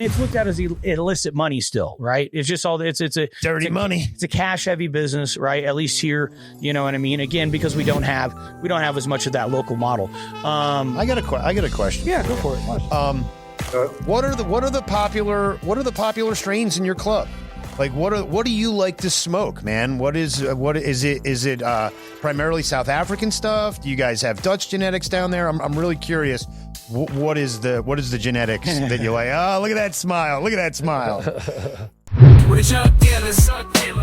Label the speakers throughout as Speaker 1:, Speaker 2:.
Speaker 1: It's looked at as illicit money still, right? It's just all it's a
Speaker 2: dirty money.
Speaker 1: It's a cash heavy business, right? At least here, you know what I mean? Again, because we don't have as much of that local model.
Speaker 2: I got a question.
Speaker 1: Yeah, go for it.
Speaker 2: What are the popular strains in your club? Like what do you like to smoke, man? Is it primarily South African stuff? Do you guys have Dutch genetics down there? I'm really curious. What is the genetics that you like? Oh, look at that smile. Look at that smile.
Speaker 3: We're Jug Dealers.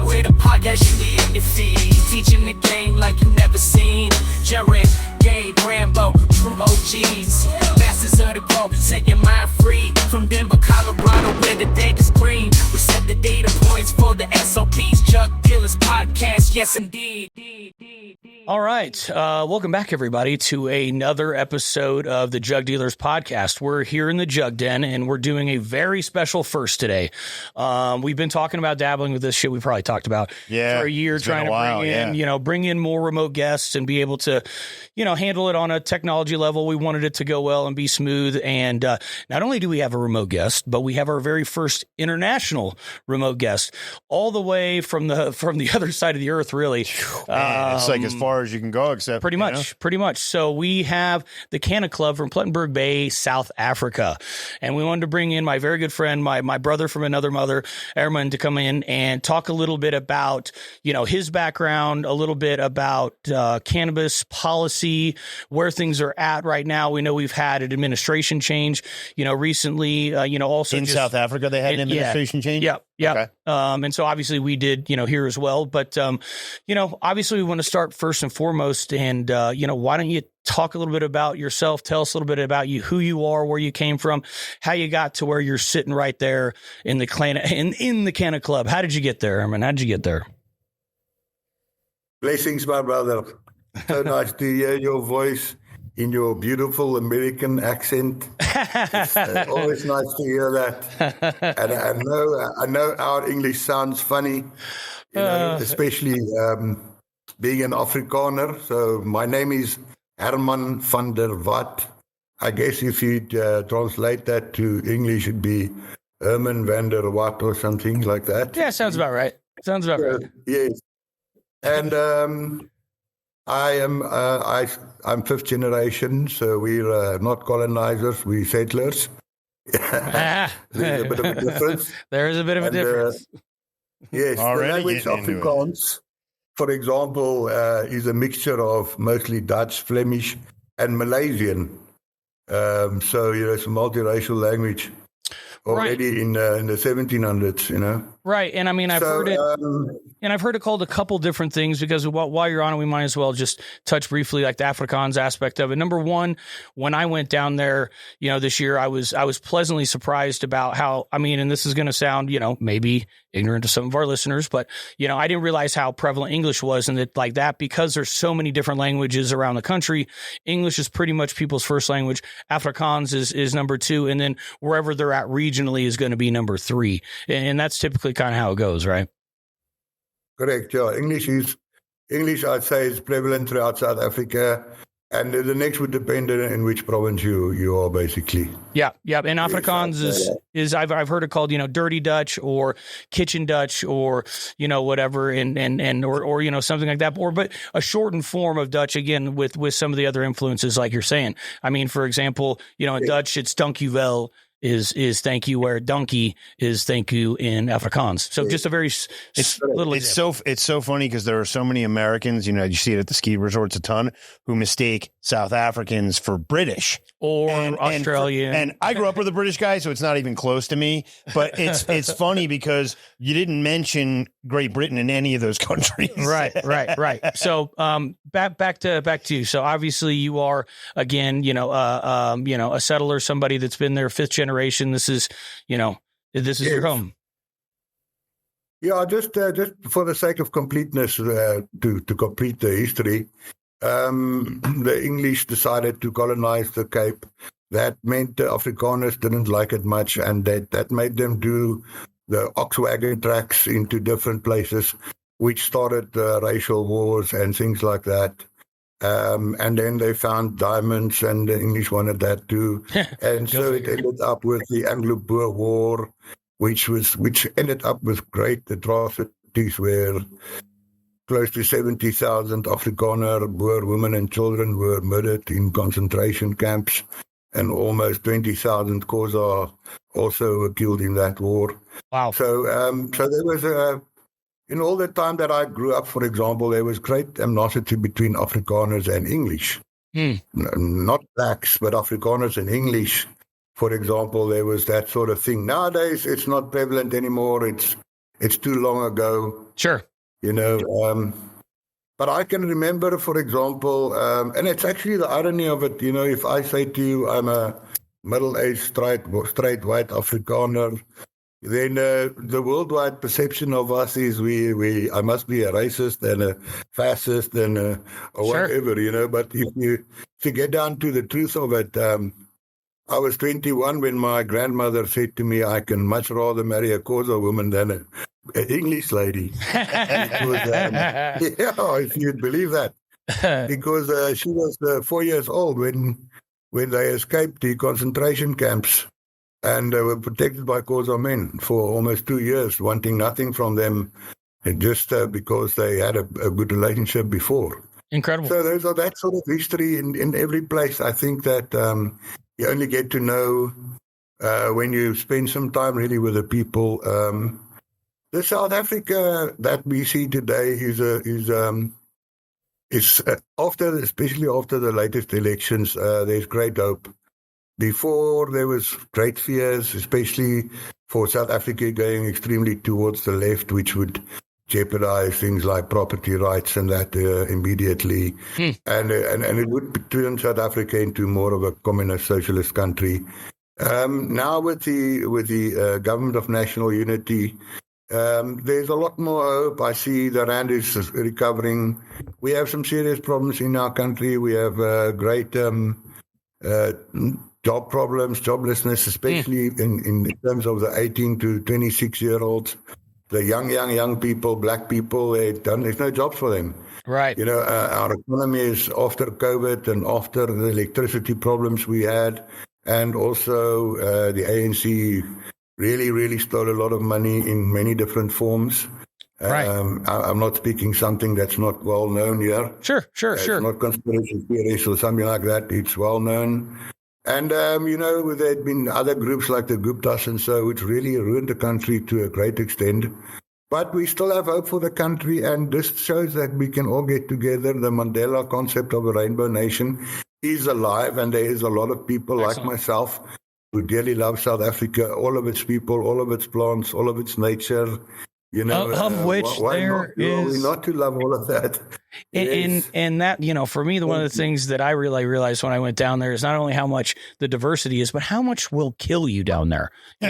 Speaker 3: We're the podcast you need in your feed. Teaching the game like you never seen. Jared, Gabe, Rambo, true OGs. Masters of the globe, set your mind free. From Denver, Colorado, where the data's green. We set the data points for the SOPs. Jug Dealers Podcast, yes indeed.
Speaker 1: All right. Welcome back, everybody, to another episode of the Jug Dealers Podcast. We're here in the Jug Den, and we're doing a very special first today. We've been talking about dabbling with this shit we probably talked about for a year, trying to bring in more remote guests and be able to, handle it on a technology level. We wanted it to go well and be smooth. And not only do we have a remote guest, but we have our very first international remote guest, all the way from the other side of the earth, really.
Speaker 2: Man, it's like as far as you can go, except
Speaker 1: pretty much. So we have the Canna Club from Plettenberg Bay, South Africa, and we wanted to bring in my very good friend, my brother from another mother, Erman, to come in and talk a little bit about his background, a little bit about cannabis policy, where things are at right now. We know we've had an administration change, recently. Also
Speaker 2: in South Africa they had an administration change.
Speaker 1: Yeah. Okay. And so obviously we did, here as well. But obviously we want to start first and foremost. And why don't you talk a little bit about yourself? Tell us a little bit about you, who you are, where you came from, how you got to where you're sitting right there in the Canna Club. How did you get there, Erman? How did you get there?
Speaker 4: Blessings, my brother. So nice to hear your voice in your beautiful American accent. It's always nice to hear that. And I know our English sounds funny, especially being an Afrikaner. So my name is Herman van der Walt. I guess if you translate that to English, it'd be Herman van der Walt or something like that.
Speaker 1: Yeah, sounds about right. Right.
Speaker 4: Yes. And I'm fifth generation, so we're not colonizers, we're settlers. There's a bit of a difference.
Speaker 1: There is a bit of a difference.
Speaker 4: Yes, the language Afrikaans, for example, is a mixture of mostly Dutch, Flemish, and Malaysian. So it's a multiracial language already in the 1700s.
Speaker 1: Right, and I mean I've heard it. And I've heard it called a couple different things because while you're on it, we might as well just touch briefly like the Afrikaans aspect of it. Number one, when I went down there, this year, I was pleasantly surprised about how, and this is going to sound, maybe ignorant to some of our listeners, but, I didn't realize how prevalent English was, and that like that, because there's so many different languages around the country, English is pretty much people's first language. Afrikaans is number two. And then wherever they're at regionally is going to be number three. And that's typically kind of how it goes, right?
Speaker 4: Correct. Yeah, English. I'd say is prevalent throughout South Africa, and the next would depend on in which province you are, basically. Yeah.
Speaker 1: And Afrikaans is I've heard it called Dirty Dutch or Kitchen Dutch or whatever, and or something like that, but a shortened form of Dutch, again with some of the other influences like you're saying. For example, in Dutch it's dank u wel. Is thank you, where donkey is thank you in Afrikaans. So just a very little.
Speaker 2: It's so funny because there are so many Americans, you see it at the ski resorts a ton, who mistake South Africans for British
Speaker 1: or Australian.
Speaker 2: And I grew up with a British guy, so it's not even close to me. But it's funny because you didn't mention Great Britain in any of those countries.
Speaker 1: Right. So back to you. So obviously you are again, a settler, somebody that's been there fifth generation. This is your home.
Speaker 4: Yeah, just for the sake of completeness, to complete the history, the English decided to colonize the Cape. That meant the Afrikaners didn't like it much, and that made them do the ox wagon tracks into different places, which started racial wars and things like that. And then they found diamonds, and the English wanted that too. And so it ended up with the Anglo-Boer War, which ended up with great atrocities where close to 70,000 Afrikaner, Boer women and children were murdered in concentration camps, and almost 20,000 Xhosa also were killed in that war.
Speaker 1: Wow.
Speaker 4: So there was in all the time that I grew up, for example, there was great animosity between Afrikaners and English. Not blacks, but Afrikaners and English. For example, there was that sort of thing. Nowadays, it's not prevalent anymore. It's too long ago.
Speaker 1: Sure.
Speaker 4: You know, but I can remember, for example, and it's actually the irony of it, you know, if I say to you, I'm a middle-aged, straight white Afrikaner, then the worldwide perception of us is I must be a racist and a fascist and or whatever, you know. But if you get down to the truth of it, I was 21 when my grandmother said to me, I can much rather marry a Xhosa woman than an English lady. If you'd believe that. Because she was 4 years old when they escaped the concentration camps. And they were protected by Xhosa men for almost 2 years, wanting nothing from them, just because they had a good relationship before.
Speaker 1: Incredible.
Speaker 4: So there's that sort of history in every place. I think that you only get to know when you spend some time really with the people. The South Africa that we see today is especially after the latest elections, there's great hope. Before, there was great fears, especially for South Africa going extremely towards the left, which would jeopardize things like property rights and that immediately. And it would turn South Africa into more of a communist socialist country. Now with the government of national unity, there's a lot more hope. I see the rand is recovering. We have some serious problems in our country. We have great job problems, joblessness, especially in terms of the 18 to 26-year-olds, the young people, black people. There's no jobs for them.
Speaker 1: Right.
Speaker 4: You know, our economy is after COVID and after the electricity problems we had, and also the ANC really stole a lot of money in many different forms.
Speaker 1: Right.
Speaker 4: I'm not speaking something that's not well known here.
Speaker 1: Sure.
Speaker 4: It's not conspiracy theories or something like that. It's well known. And, you know, there had been other groups like the Guptas and so, which really ruined the country to a great extent. But we still have hope for the country, and this shows that we can all get together. The Mandela concept of a rainbow nation is alive, and there is a lot of people like myself who dearly love South Africa, all of its people, all of its plants, all of its nature. You know,
Speaker 1: of which there is
Speaker 4: not to love all of that.
Speaker 1: And that, you know, for me, one of the things that I really realized when I went down there is not only how much the diversity is, but how much will kill you down there. You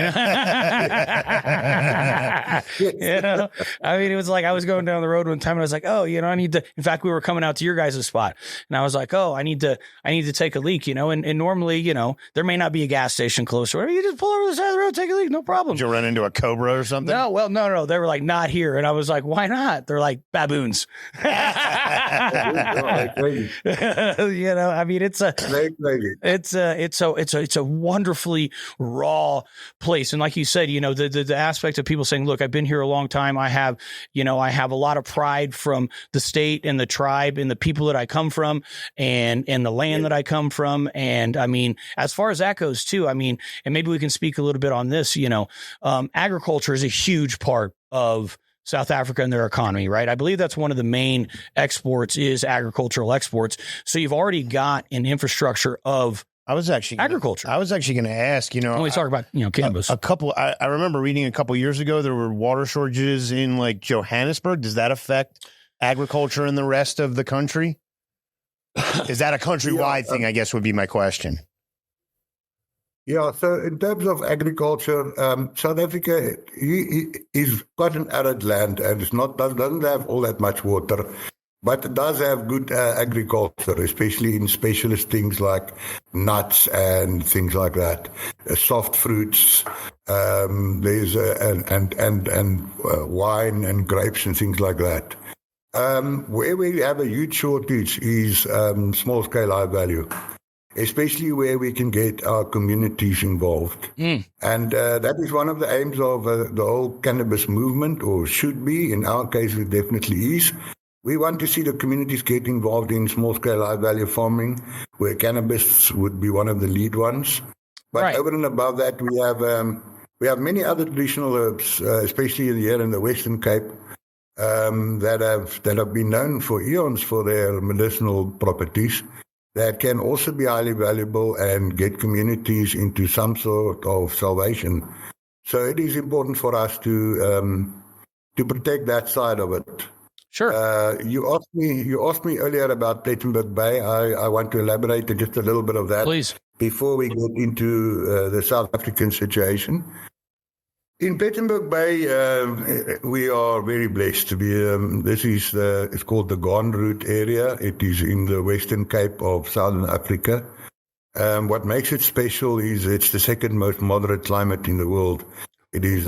Speaker 1: know, I mean, it was like I was going down the road one time and I was like, oh, you know, I need to. In fact, we were coming out to your guys' spot, and I was like, oh, I need to take a leak. You know, and normally, you know, there may not be a gas station close, or you just pull over the side of the road, take a leak, no problem.
Speaker 2: Did you run into a cobra or something?
Speaker 1: No, well, no, they were like, not here, and I was like, why not? They're like baboons. You know, I mean, it's a wonderfully raw place. And like you said, you know, the aspect of people saying, look, I've been here a long time. I have a lot of pride from the state and the tribe and the people that I come from and the land that I come from. And I mean, as far as that goes too, I mean, and maybe we can speak a little bit on this, you know, agriculture is a huge part of South Africa and their economy, right? I believe that's one of the main exports is agricultural exports. So you've already got an infrastructure of agriculture.
Speaker 2: I was actually going to ask, you know,
Speaker 1: when we talk about, you know, cannabis,
Speaker 2: I remember reading a couple years ago, there were water shortages in like Johannesburg. Does that affect agriculture in the rest of the country? Is that a countrywide thing? I guess would be my question.
Speaker 4: Yeah, so in terms of agriculture, South Africa is quite an arid land and doesn't have all that much water, but it does have good agriculture, especially in specialist things like nuts and things like that, soft fruits. There's and wine and grapes and things like that. Where we have a huge shortage is small-scale high value, especially where we can get our communities involved. And that is one of the aims of the whole cannabis movement, or should be. In our case, it definitely is. We want to see the communities get involved in small-scale high-value farming, where cannabis would be one of the lead ones. But over and above that, we have many other traditional herbs, especially here in the Western Cape, that have been known for eons for their medicinal properties, that can also be highly valuable and get communities into some sort of salvation. So it is important for us to protect that side of it.
Speaker 1: Sure.
Speaker 4: You asked me earlier about Plettenberg Bay. I want to elaborate just a little bit of that,
Speaker 1: please,
Speaker 4: before we get into the South African situation. In Plettenberg Bay, we are very blessed to be. It's called the Garn Route area. It is in the Western Cape of Southern Africa. What makes it special is it's the second most moderate climate in the world. It is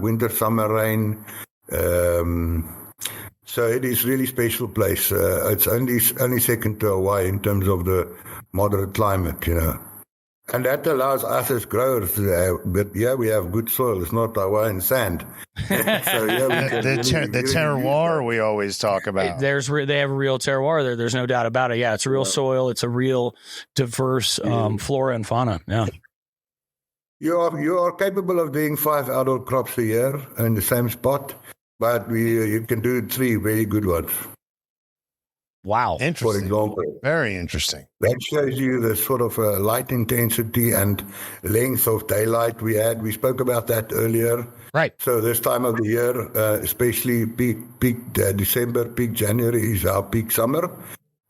Speaker 4: winter, summer rain. So it is really special place. It's only second to Hawaii in terms of the moderate climate, And that allows us as growers to have, but we have good soil. It's not Hawaiian sand. So
Speaker 2: the terroir we always talk about.
Speaker 1: They have a real terroir there. There's no doubt about it. Yeah, it's a real soil. It's a real diverse flora and fauna. Yeah.
Speaker 4: You are capable of doing 5 outdoor crops a year in the same spot, but you can do 3 very good ones.
Speaker 1: Wow.
Speaker 2: Interesting.
Speaker 4: For example.
Speaker 2: Very interesting.
Speaker 4: That shows you the sort of light intensity and length of daylight we had. We spoke about that earlier.
Speaker 1: Right.
Speaker 4: So this time of the year, especially peak December, peak January is our peak summer.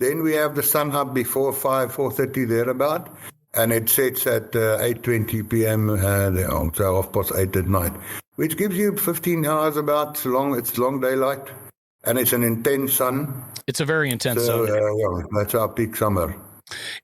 Speaker 4: Then we have the sun up before 4:30 thereabout, and it sets at 8:20 p.m., so 8:30 at night, which gives you 15 hours about. It's long daylight. And it's an intense sun.
Speaker 1: It's a very intense sun.
Speaker 4: That's our peak summer.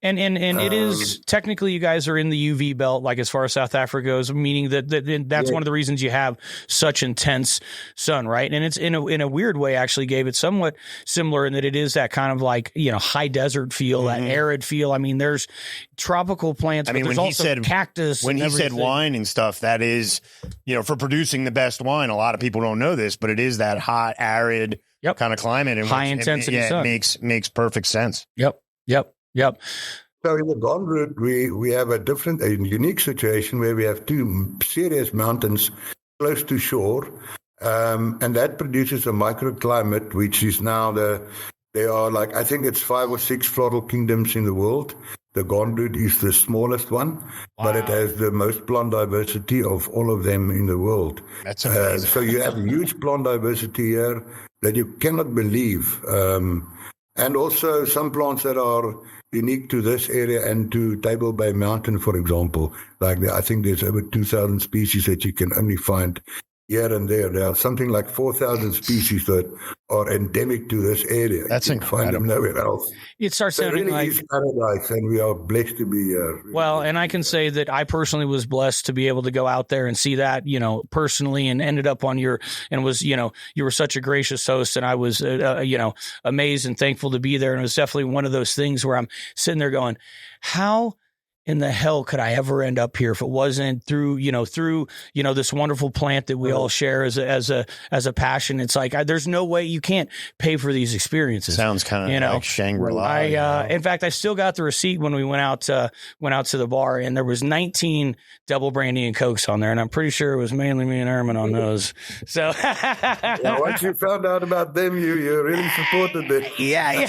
Speaker 1: And it is technically, you guys are in the UV belt, like as far as South Africa goes, meaning that's one of the reasons you have such intense sun, right? And it's in a weird way actually, Gabe, it's somewhat similar in that it is that kind of like, high desert feel, that arid feel. I mean, there's tropical plants, but there's also cactus.
Speaker 2: When he said wine and stuff, that is, for producing the best wine, a lot of people don't know this, but it is that hot, arid kind of climate. And
Speaker 1: high intensity sun.
Speaker 2: It makes perfect sense.
Speaker 1: Yep.
Speaker 4: So in the Garn Route, we have a unique situation where we have 2 serious mountains close to shore, and that produces a microclimate, which is now there are I think it's 5 or 6 floral kingdoms in the world. The Garn Route is the smallest one, but it has the most plant diversity of all of them in the world.
Speaker 2: That's amazing.
Speaker 4: So you have huge plant diversity here that you cannot believe. And also some plants that are unique to this area and to Table Bay Mountain, for example. I think there's over 2,000 species that you can only find here and there. There are something like 4,000 species that are endemic to this area.
Speaker 2: That's incredible.
Speaker 4: Find them nowhere else.
Speaker 1: It starts sounding
Speaker 4: really is paradise, and we are blessed to be here. Really.
Speaker 1: Well, and I can say that I personally was blessed to be able to go out there and see that, personally, and ended up on you were such a gracious host, and I was, amazed and thankful to be there. And it was definitely one of those things where I'm sitting there going, how in the hell could I ever end up here if it wasn't through this wonderful plant that we all share as a passion? It's like, there's no way you can't pay for these experiences.
Speaker 2: Sounds kind of like Shangri-La.
Speaker 1: In fact, I still got the receipt when we went out to the bar, and there was 19 double brandy and Cokes on there. And I'm pretty sure it was mainly me and Herman on those. So
Speaker 4: once you found out about them, you really supported them.
Speaker 1: Yeah.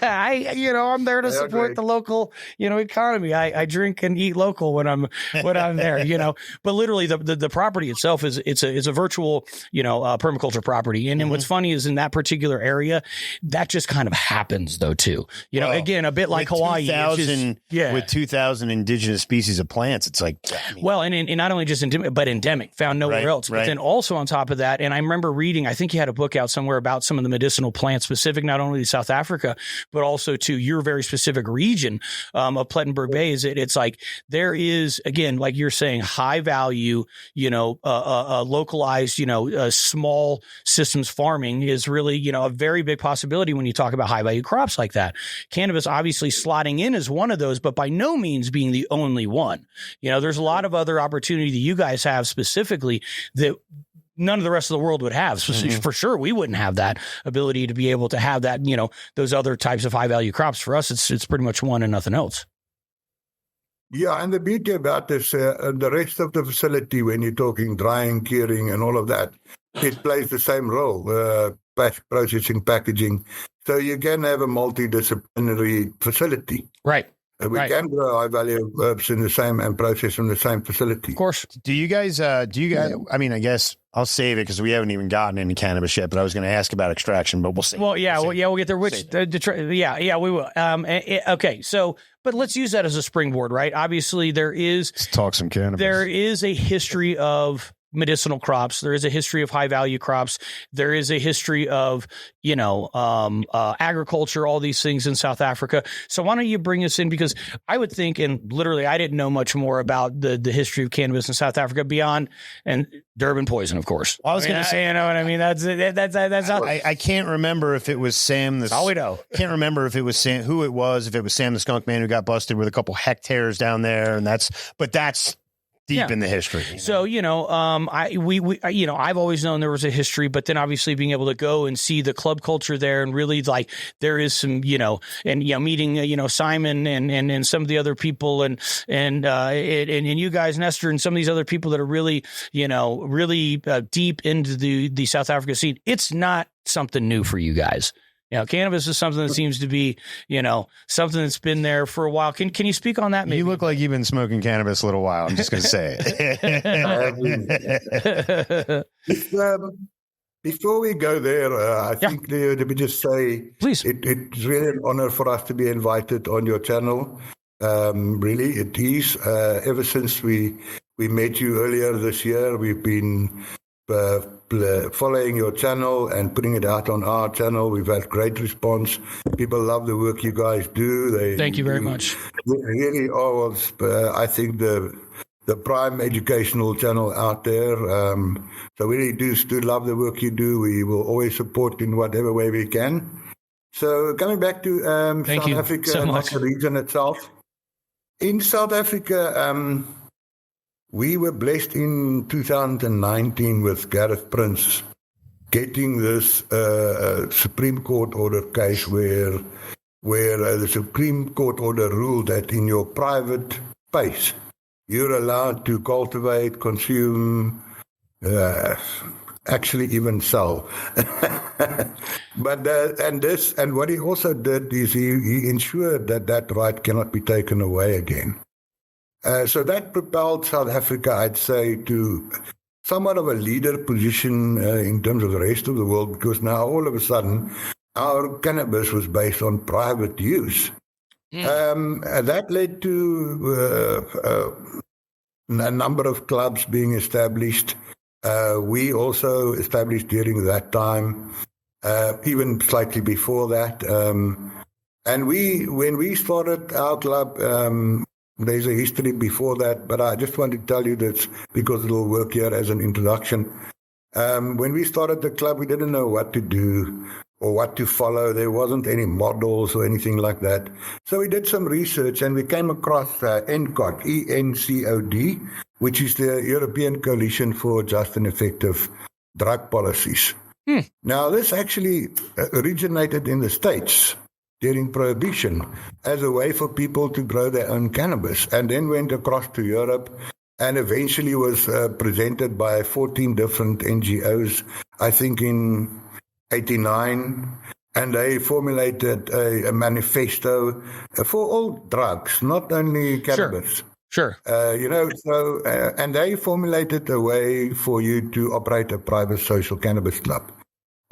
Speaker 1: I'm there to support the local, economy. I drink and eat local when I'm there, but literally the property itself it's a virtual, permaculture property. And then what's funny is in that particular area, that just kind of happens though too, again, a bit like Hawaii,
Speaker 2: with 2,000 indigenous species of plants. It's like,
Speaker 1: and not only just endemic, but endemic, found nowhere else. But then also on top of that, and I remember reading, I think you had a book out somewhere about some of the medicinal plants specific, not only to South Africa, but also to your very specific region of Plettenberg Bay. it. It's like there is, again, like you're saying, high value, localized, small systems farming is really, a very big possibility when you talk about high value crops like that. Cannabis obviously slotting in as one of those, but by no means being the only one. There's a lot of other opportunity that you guys have specifically that none of the rest of the world would have. So for sure, we wouldn't have that ability to be able to have that, those other types of high value crops. For us, it's pretty much one and nothing else.
Speaker 4: Yeah, and the beauty about this, the rest of the facility, when you're talking drying, curing, and all of that, it plays the same role, processing, packaging. So you can have a multidisciplinary facility.
Speaker 1: Right.
Speaker 4: We can grow high value herbs in the same and process in the same facility.
Speaker 1: Of course.
Speaker 2: Do you guys, I guess I'll save it because we haven't even gotten into cannabis yet, but I was going to ask about extraction, but we'll see.
Speaker 1: We'll get there. We will. Okay. So, but let's use that as a springboard, right? Obviously
Speaker 2: let's talk some cannabis.
Speaker 1: There is a history of medicinal crops. There is a history of high value crops. There is a history of, agriculture, all these things in South Africa. So why don't you bring us in? Because I would think, and literally I didn't know much more about the history of cannabis in South Africa beyond, and Durban poison, of course.
Speaker 2: Well, I was going to say,
Speaker 1: you know what I mean? That's how
Speaker 2: I can't remember if it was Sam.
Speaker 1: That's all we know.
Speaker 2: Can't remember if it was Sam, who it was, if it was Sam the skunk man who got busted with a couple hectares down there. And that's deep in the history.
Speaker 1: So, I've always known there was a history, but then obviously being able to go and see the club culture there and really like there is some, meeting, Simon and some of the other people and you guys, Nestor, and some of these other people that are really, really deep into the South Africa scene. It's not something new for you guys. Cannabis is something that seems to be, something that's been there for a while. Can you speak on that? Maybe?
Speaker 2: You look like you've been smoking cannabis a little while. I'm just going to say it.
Speaker 4: Before we go there, I think let me just say,
Speaker 1: please,
Speaker 4: it's really an honor for us to be invited on your channel. Really, it is. Ever since we met you earlier this year, we've been following your channel and putting it out on our channel. We've had great response. People love the work you guys do.
Speaker 1: Thank you very much.
Speaker 4: You really are, I think, the prime educational channel out there. So we really do love the work you do. We will always support in whatever way we can. So coming back to South Africa,
Speaker 1: so
Speaker 4: not the region itself. In South Africa, we were blessed in 2019 with Gareth Prince getting this Supreme Court order case where the Supreme Court order ruled that in your private space, you're allowed to cultivate, consume, actually even sell. But and what he also did is he ensured that right cannot be taken away again. So that propelled South Africa, I'd say, to somewhat of a leader position in terms of the rest of the world, because now all of a sudden our cannabis was based on private use. That led to a number of clubs being established. We also established during that time, even slightly before that. And when we started our club, there's a history before that, but I just want to tell you this because it'll work here as an introduction. When we started the club, we didn't know what to do or what to follow. There wasn't any models or anything like that. So we did some research and we came across ENCOD, E-N-C-O-D, which is the European Coalition for Just and Effective Drug Policies. Now, this actually originated in the States during Prohibition as a way for people to grow their own cannabis, and then went across to Europe and eventually was presented by 14 different NGOs, I think in 1989, and they formulated a manifesto for all drugs, not only cannabis.
Speaker 1: Sure.
Speaker 4: And they formulated a way for you to operate a private social cannabis club.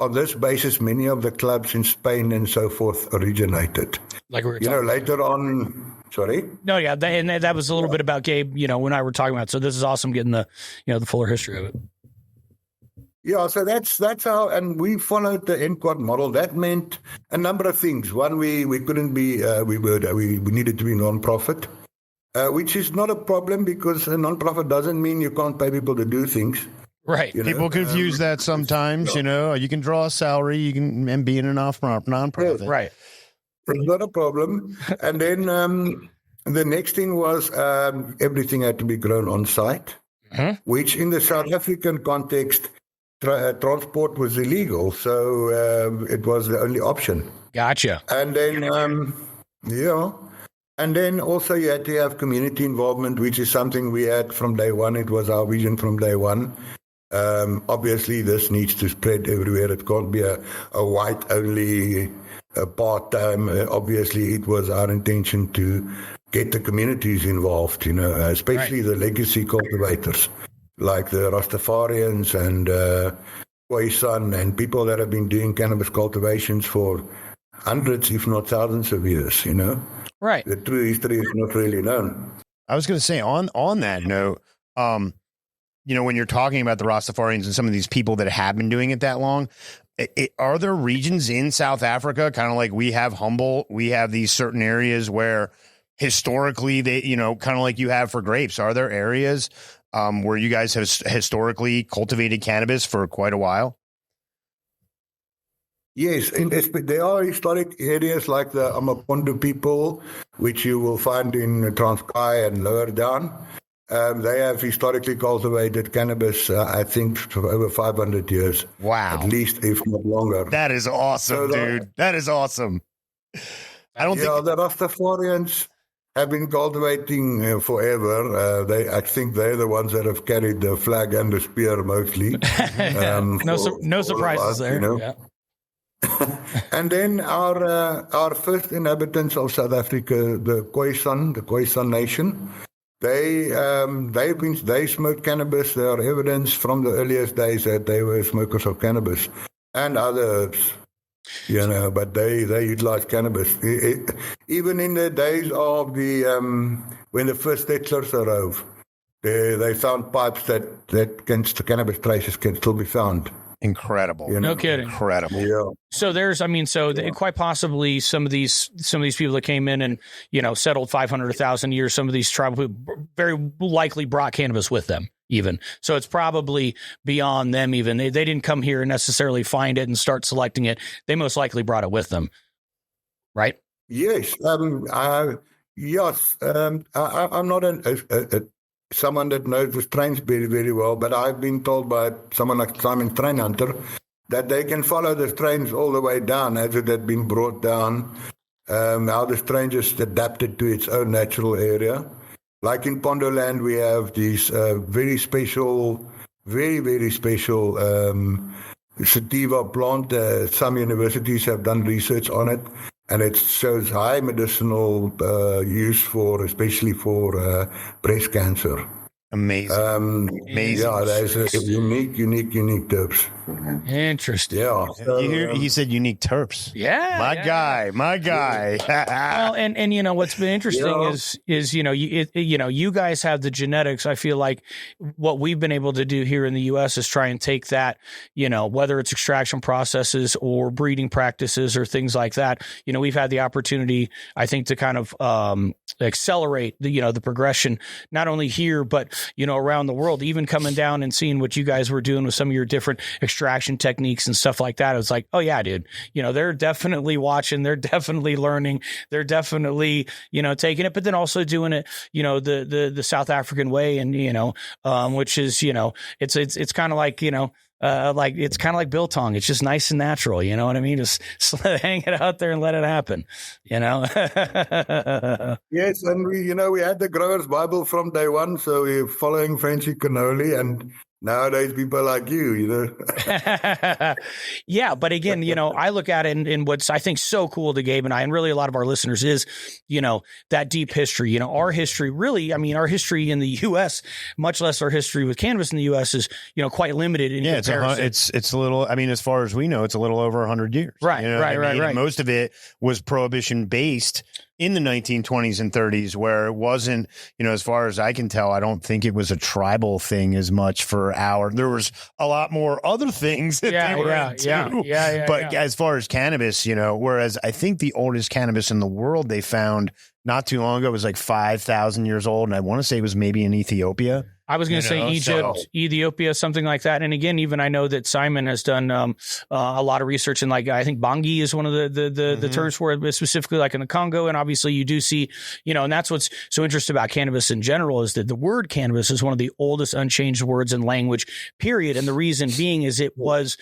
Speaker 4: On this basis, many of the clubs in Spain and so forth originated.
Speaker 1: Like we were talking
Speaker 4: later on. Sorry?
Speaker 1: No, yeah, and that was a little bit about Gabe, when I were talking about. So this is awesome getting the fuller history of it.
Speaker 4: Yeah, so that's how, and we followed the NQuad model. That meant a number of things. One, we couldn't be, we needed to be non-profit. which is not a problem because a non-profit doesn't mean you can't pay people to do things.
Speaker 1: Right.
Speaker 2: People confuse that sometimes, you can draw a salary, you can and be in a non-profit.
Speaker 4: Yes.
Speaker 1: Right.
Speaker 4: It's not a problem. And then the next thing was everything had to be grown on site, which in the South African context, transport was illegal. So it was the only option.
Speaker 1: Gotcha.
Speaker 4: And then, and then also you had to have community involvement, which is something we had from day one. It was our vision from day one. Obviously, this needs to spread everywhere. It can't be a white-only part-time. Obviously, it was our intention to get the communities involved, especially the legacy cultivators, like the Rastafarians and Khoisan and people that have been doing cannabis cultivations for hundreds, if not thousands of years,
Speaker 1: Right.
Speaker 4: The true history is not really known.
Speaker 2: I was going to say on that note, when you're talking about the Rastafarians and some of these people that have been doing it that long, are there regions in South Africa, kind of like we have Humboldt, we have these certain areas where historically they, kind of like you have for grapes, are there areas where you guys have historically cultivated cannabis for quite a while?
Speaker 4: Yes, there are historic areas like the Amapondo people, which you will find in Transkei and lower down. They have historically cultivated cannabis, I think, for over 500 years.
Speaker 2: Wow.
Speaker 4: At least, if not longer.
Speaker 2: That is awesome, dude. That is awesome.
Speaker 4: The Rastafarians have been cultivating forever. I think they're the ones that have carried the flag and the spear mostly.
Speaker 1: No surprises there. Yeah.
Speaker 4: And then our first inhabitants of South Africa, the Khoisan Nation, they smoked cannabis. There are evidence from the earliest days that they were smokers of cannabis and other herbs, but they utilized cannabis. Even in the days of when the first settlers arrived, they found pipes that cannabis traces can still be found.
Speaker 2: Incredible.
Speaker 1: No kidding.
Speaker 2: Incredible.
Speaker 4: Yeah.
Speaker 1: So quite possibly some of these people that came in and, settled 500, 1,000 years, some of these tribal people very likely brought cannabis with them even. So it's probably beyond them even. They didn't come here and necessarily find it and start selecting it. They most likely brought it with them. Right?
Speaker 4: Yes. I'm not someone that knows the strains very, very well, but I've been told by someone like Simon Strain Hunter that they can follow the strains all the way down as it had been brought down, how the strain just adapted to its own natural area. Like in Pondoland, we have these very, very special sativa plant. Some universities have done research on it, and it shows high medicinal use especially for breast cancer.
Speaker 2: Amazing. Amazing.
Speaker 4: Yeah, there's a unique terps.
Speaker 1: Interesting.
Speaker 4: Yeah.
Speaker 2: He said unique terps.
Speaker 1: Yeah.
Speaker 2: My guy.
Speaker 1: Well, and what's been interesting is you guys have the genetics. I feel like what we've been able to do here in the U.S. is try and take that, whether it's extraction processes or breeding practices or things like that. We've had the opportunity, I think, to kind of accelerate the progression, not only here, but around the world, even coming down and seeing what you guys were doing with some of your different extraction techniques and stuff like that. It was like, oh yeah, dude, they're definitely watching, they're definitely learning, they're definitely, taking it, but then also doing it, the South African way. And, which is, it's kind of like, it's kind of like biltong. It's just nice and natural. You know what I mean? Just hang it out there and let it happen,
Speaker 4: Yes. And we had the Growers Bible from day one. So we're following Frenchy Cannoli, and nowadays people like you,
Speaker 1: Yeah. But again, I look at it and what's, I think, so cool to Gabe and I, and really a lot of our listeners is, that deep history, our history really, our history in the U.S., much less our history with cannabis in the U.S. is, quite limited in comparison.
Speaker 2: It's a little, as far as we know, it's a little over 100 years.
Speaker 1: Right. Right.
Speaker 2: Most of it was prohibition based in the 1920s and 30s, where it wasn't, as far as I can tell, I don't think it was a tribal thing as much there was a lot more other things that they were into. But as far as cannabis, whereas I think the oldest cannabis in the world they found not too long ago was like 5,000 years old. And I want to say it was maybe in Ethiopia.
Speaker 1: I was going to say Egypt, Ethiopia, something like that. And again, even I know that Simon has done a lot of research in, like, I think Bangi is one of the terms for it, specifically like in the Congo. And obviously you do see, and that's what's so interesting about cannabis in general, is that the word cannabis is one of the oldest unchanged words in language, period. And the reason being is it was,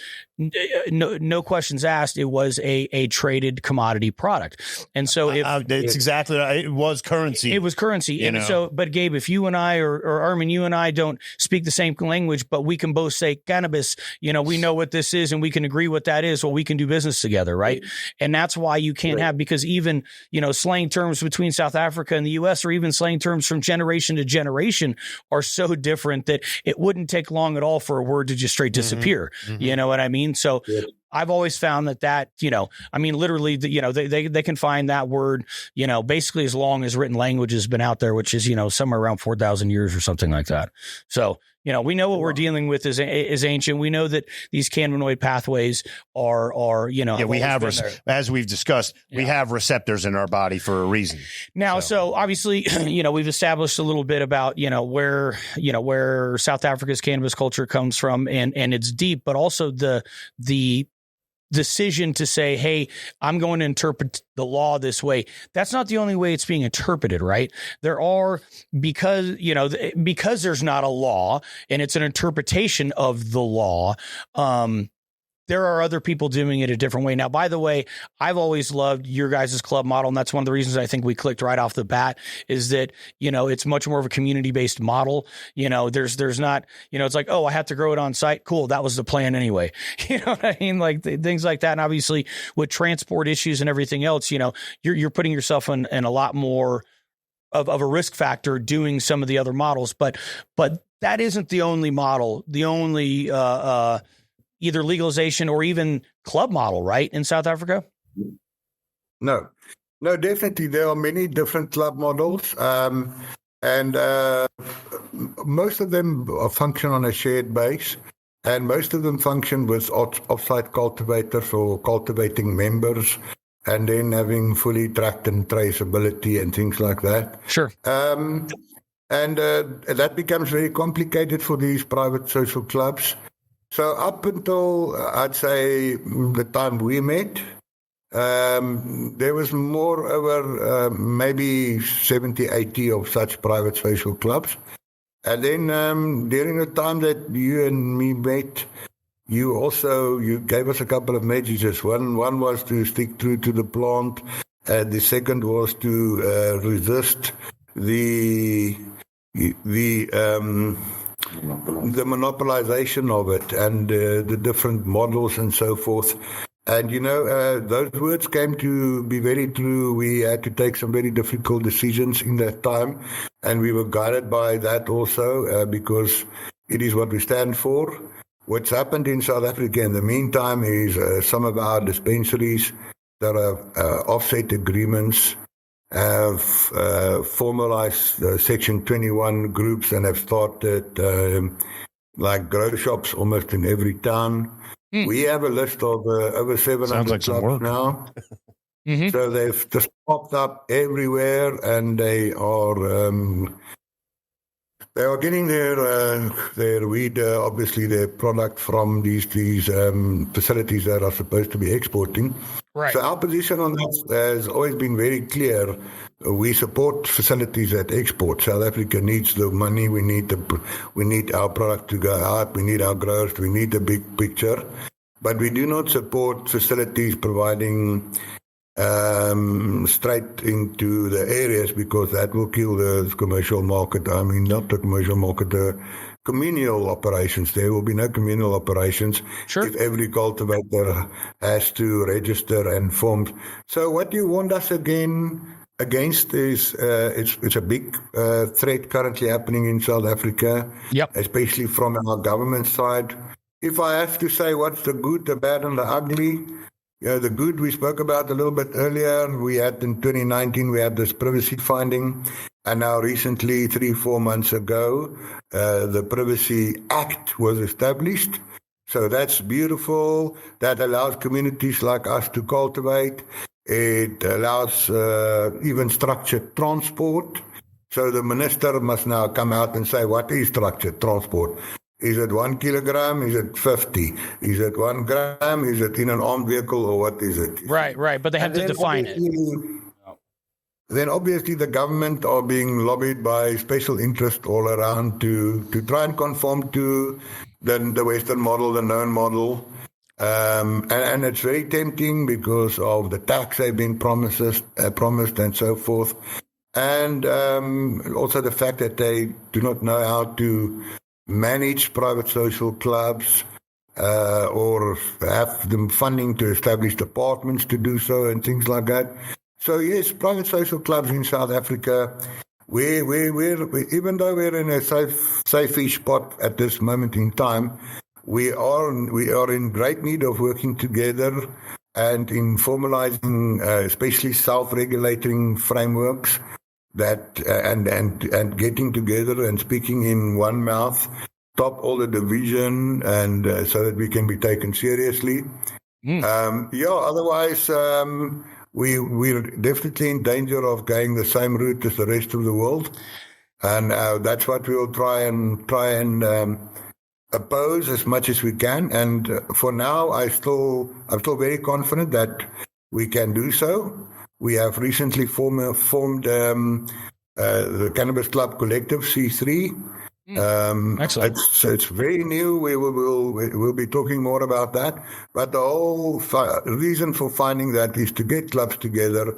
Speaker 1: no questions asked, it was a traded commodity product. And so
Speaker 2: it's exactly right. It was currency.
Speaker 1: It was currency. And so, but Gabe, if you and I, or Armin, you and I don't speak the same language, but we can both say cannabis, we know what this is and we can agree what that is. Well, we can do business together. Right. And that's why you can't have, because even, slang terms between South Africa and the US, or even slang terms from generation to generation, are so different that it wouldn't take long at all for a word to just straight disappear. You know what I mean? So I've always found that, literally, they can find that word, basically as long as written language has been out there, which is, somewhere around 4,000 years or something like that. So, we know what we're dealing with is ancient. We know that these cannabinoid pathways are
Speaker 2: we have, as we've discussed, we have receptors in our body for a reason.
Speaker 1: Now, so obviously, we've established a little bit about, where South Africa's cannabis culture comes from, and it's deep, but also the decision to say, hey, I'm going to interpret the law this way. That's not the only way it's being interpreted, right? There are, because there's not a law and it's an interpretation of the law. There are other people doing it a different way. Now, by the way, I've always loved your guys' club model, and that's one of the reasons I think we clicked right off the bat, is that, it's much more of a community-based model. There's not, it's like, oh, I have to grow it on site. Cool. That was the plan anyway. You know what I mean? Like things like that. And obviously with transport issues and everything else, you're putting yourself in a lot more of a risk factor doing some of the other models, but that isn't the only model, the only, either legalization or even club model, right, in South Africa?
Speaker 4: No, definitely. There are many different club models, and most of them function on a shared base, and most of them function with off-site cultivators or cultivating members, and then having fully tracked and traceability and things like that.
Speaker 1: Sure.
Speaker 4: And that becomes very complicated for these private social clubs. So up until, I'd say, the time we met, there was more over maybe 70, 80 of such private social clubs. And then during the time that you and me met, you gave us a couple of messages. One was to stick true to the plant. The second was to resist the monopolization of it and the different models and so forth. And, those words came to be very true. We had to take some very difficult decisions in that time, and we were guided by that also because it is what we stand for. What's happened in South Africa in the meantime is some of our dispensaries that have offset agreements have formalized Section 21 groups and have started like grow shops almost in every town. We have a list of over 700 clubs now. So they've just popped up everywhere, and they are getting their weed, obviously their product from these facilities that are supposed to be exporting.
Speaker 1: Right.
Speaker 4: So our position on that has always been very clear. We support facilities that export. South Africa needs the money. We need our product to go out. We need our growers. We need the big picture. But we do not support facilities providing straight into the areas, because that will kill the commercial market. I mean, not the commercial market, the communal operations. There will be no communal operations if every cultivator has to register and form. So what you want us against is it's a big threat currently happening in South Africa, especially from our government side. If I have to say what's the good, the bad, and the ugly, the good we spoke about a little bit earlier. We had in 2019, we had this privacy finding. And now recently, 3-4 months ago, the Privacy Act was established. So that's beautiful. That allows communities like us to cultivate. It allows even structured transport. So the minister must now come out and say, what is structured transport? Is it 1 kilogram? Is it 50? Is it 1 gram? Is it in an armed vehicle, or what is it?
Speaker 1: Right. But they have to define it.
Speaker 4: Then obviously the government are being lobbied by special interests all around to try and conform to the Western model, the known model. And it's very tempting because of the tax they've been promised and so forth. And also the fact that they do not know how to manage private social clubs or have them funding to establish departments to do so and things like that. So yes, private social clubs in South Africa, we're even though we're in a safe-ish spot at this moment in time, we are in great need of working together and in formalizing, especially self-regulating frameworks that and getting together and speaking in one mouth, stop all the division, and so that we can be taken seriously. Otherwise. We're definitely in danger of going the same route as the rest of the world, and that's what we'll try and oppose as much as we can. And for now, I'm still very confident that we can do so. We have recently formed the Cannabis Club Collective C3.
Speaker 1: Excellent.
Speaker 4: It's very new. We'll be talking more about that. But the whole reason for finding that is to get clubs together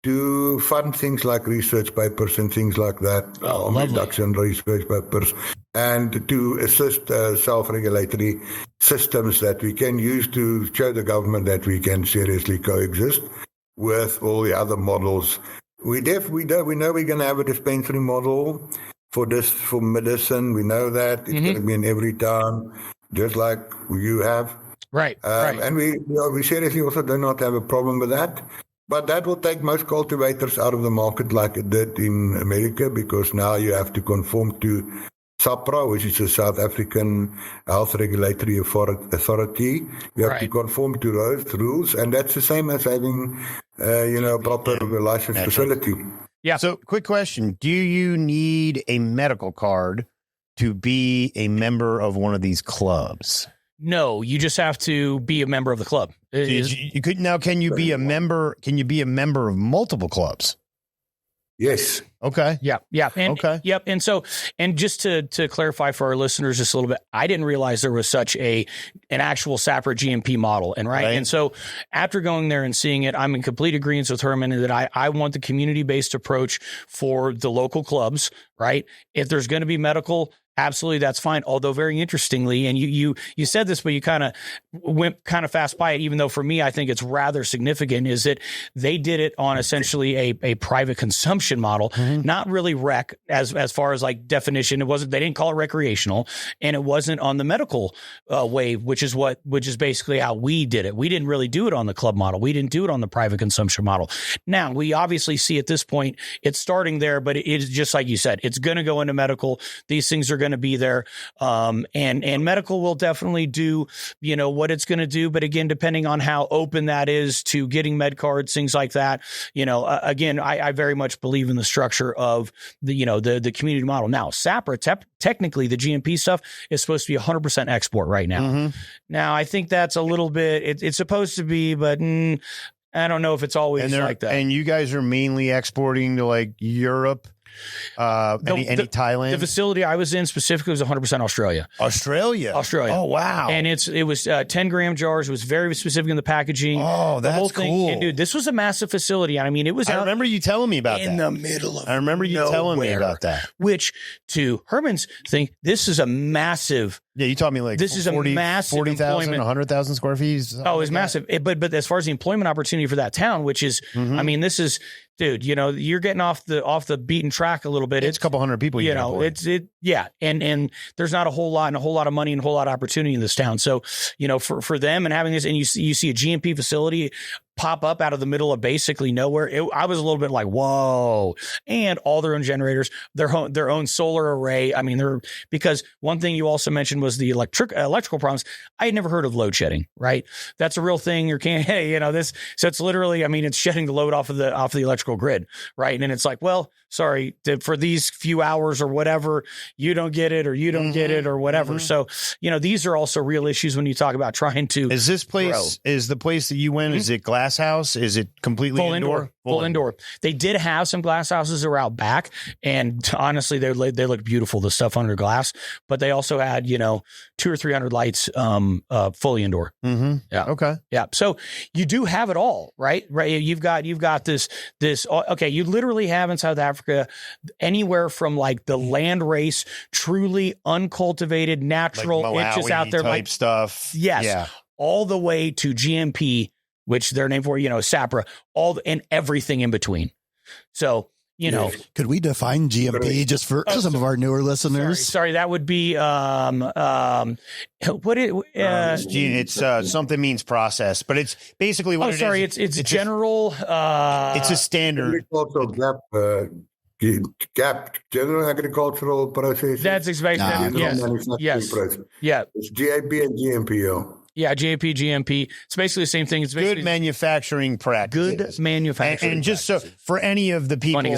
Speaker 4: to fund things like research papers and things like that, reduction research papers, and to assist self-regulatory systems that we can use to show the government that we can seriously coexist with all the other models. We know we're going to have a dispensary model. For medicine, we know that it's going to be in every town, just like you have.
Speaker 1: Right.
Speaker 4: And we seriously also do not have a problem with that. But that will take most cultivators out of the market like it did in America, because now you have to conform to SAPRA, which is the South African Health Regulatory Authority. You have to conform to those rules, and that's the same as having, a proper licensed facility.
Speaker 2: Yeah. So quick question. Do you need a medical card to be a member of one of these clubs?
Speaker 1: No, you just have to be a member of the club.
Speaker 2: You could now. Can you be a member? Can you be a member of multiple clubs?
Speaker 4: Yes.
Speaker 2: Okay.
Speaker 1: Yeah. And,
Speaker 2: okay.
Speaker 1: Yep. And so, and just to clarify for our listeners just a little bit, I didn't realize there was such an actual SAPRA GMP model. And right. And so after going there and seeing it, I'm in complete agreement with Herman that I want the community-based approach for the local clubs, right? If there's going to be medical, absolutely, that's fine. Although very interestingly, and you said this, but you kind of went kind of fast by it, even though for me, I think it's rather significant, is that they did it on essentially a private consumption model, not really rec as far as like definition. It wasn't, they didn't call it recreational, and it wasn't on the medical wave, which is basically how we did it. We didn't really do it on the club model. We didn't do it on the private consumption model. Now we obviously see at this point, it's starting there, but it is just like you said, it's going to go into medical. These things are going to be there. And medical will definitely do, what it's going to do. But again, depending on how open that is to getting med cards, things like that, again, I very much believe in the structure of the community model. Now, SAPRA, technically the GMP stuff is supposed to be 100% export right now. Now, I think that's a little bit, it's supposed to be, but I don't know if it's always like that.
Speaker 2: And you guys are mainly exporting to like Europe? Any Thailand? The
Speaker 1: facility I was in specifically was 100% Australia.
Speaker 2: Australia.
Speaker 1: Oh, wow. And it was 10-gram jars. It was very specific in the packaging.
Speaker 2: Oh, that's
Speaker 1: whole thing.
Speaker 2: cool.
Speaker 1: And dude, this was a massive facility. I mean, it was.
Speaker 2: I remember you telling me about that.
Speaker 1: In the middle of
Speaker 2: I remember you telling me about that.
Speaker 1: Which, to Herman's thing, this is a massive.
Speaker 2: Yeah, you taught me like
Speaker 1: this is a massive
Speaker 2: 40,000, 100,000 square feet.
Speaker 1: Oh, it's massive. But as far as the employment opportunity for that town, which is, I mean, this is dude, you're getting off the beaten track a little bit.
Speaker 2: It's a couple hundred people,
Speaker 1: yeah. And there's not a whole lot of money and a whole lot of opportunity in this town. So, for them and having this, and you see a GMP facility pop up out of the middle of basically nowhere. I was a little bit like, whoa, and all their own generators, their own solar array. I mean, because one thing you also mentioned was the electrical problems. I had never heard of load shedding, right? That's a real thing. So it's literally, I mean, it's shedding the load off of the electrical grid, right? And it's like, well, sorry, for these few hours or whatever, you don't get it or you don't get it or whatever. So, these are also real issues when you talk about trying to.
Speaker 2: Is this place, is the place that you went, is it glass house? Is it completely indoor?
Speaker 1: Full indoor. They did have some glass houses that were out back, and honestly, they look beautiful, the stuff under glass, but they also had, 200 or 300 lights, fully indoor.
Speaker 2: Mm-hmm.
Speaker 1: Yeah.
Speaker 2: Okay.
Speaker 1: Yeah. So you do have it all, right? Right. You've got this, okay. You literally have in South Africa anywhere from like the land race, truly uncultivated, natural,
Speaker 2: like
Speaker 1: it's just out there
Speaker 2: type stuff.
Speaker 1: Yes.
Speaker 2: Yeah.
Speaker 1: All the way to GMP, which they're named for, SAPRA, and everything in between. So,
Speaker 5: could we define GMP just for some of our newer listeners?
Speaker 1: Sorry, that would be
Speaker 2: it's something means process, but it's basically what
Speaker 1: it's general.
Speaker 2: It's a standard.
Speaker 4: GAP, General Agricultural Process.
Speaker 1: That's expected. Yes. Yeah.
Speaker 4: It's GAP and GMP.
Speaker 1: Yeah, GAP, GMP. It's basically the same thing. It's
Speaker 2: good manufacturing practice.
Speaker 1: Good manufacturing.
Speaker 2: And just so for any of the people, any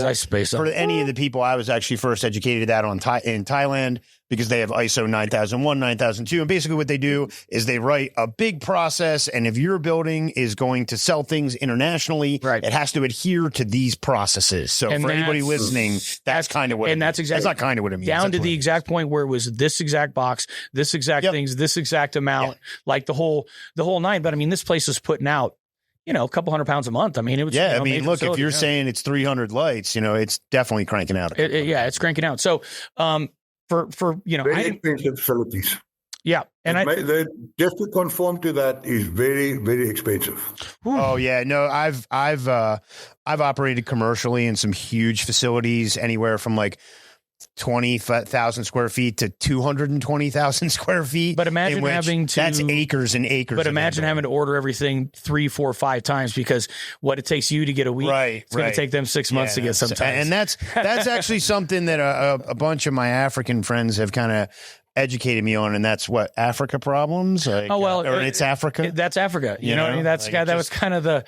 Speaker 2: of the people, I was actually first educated that in Thailand, because they have ISO 9001, 9002. And basically what they do is they write a big process. And if your building is going to sell things internationally, it has to adhere to these processes. So for anybody listening, that's kind of what that's not kind of what it means.
Speaker 1: Down to the exact point where it was this exact box, this exact things, this exact amount, like the whole nine. But I mean, this place is putting out, a couple 100 pounds a month. I mean, it was,
Speaker 2: look, if you're saying it's 300 lights, it's definitely cranking out.
Speaker 1: It's cranking out. So, for
Speaker 4: very expensive facilities.
Speaker 1: Yeah, and
Speaker 4: just to conform to that is very, very expensive.
Speaker 2: Oh yeah, no, I've operated commercially in some huge facilities, anywhere from like 20,000 square feet to 220,000 square feet.
Speaker 1: But imagine that's
Speaker 2: acres and acres.
Speaker 1: But imagine having to order everything 3, 4, 5 times, because what it takes you to get a week, it's going to take them 6 months to get sometimes.
Speaker 2: And that's actually something that a bunch of my African friends have kind of educated me on, and that's what Africa problems. Or it's Africa.
Speaker 1: That's Africa. You know what I mean? That's that was kind of the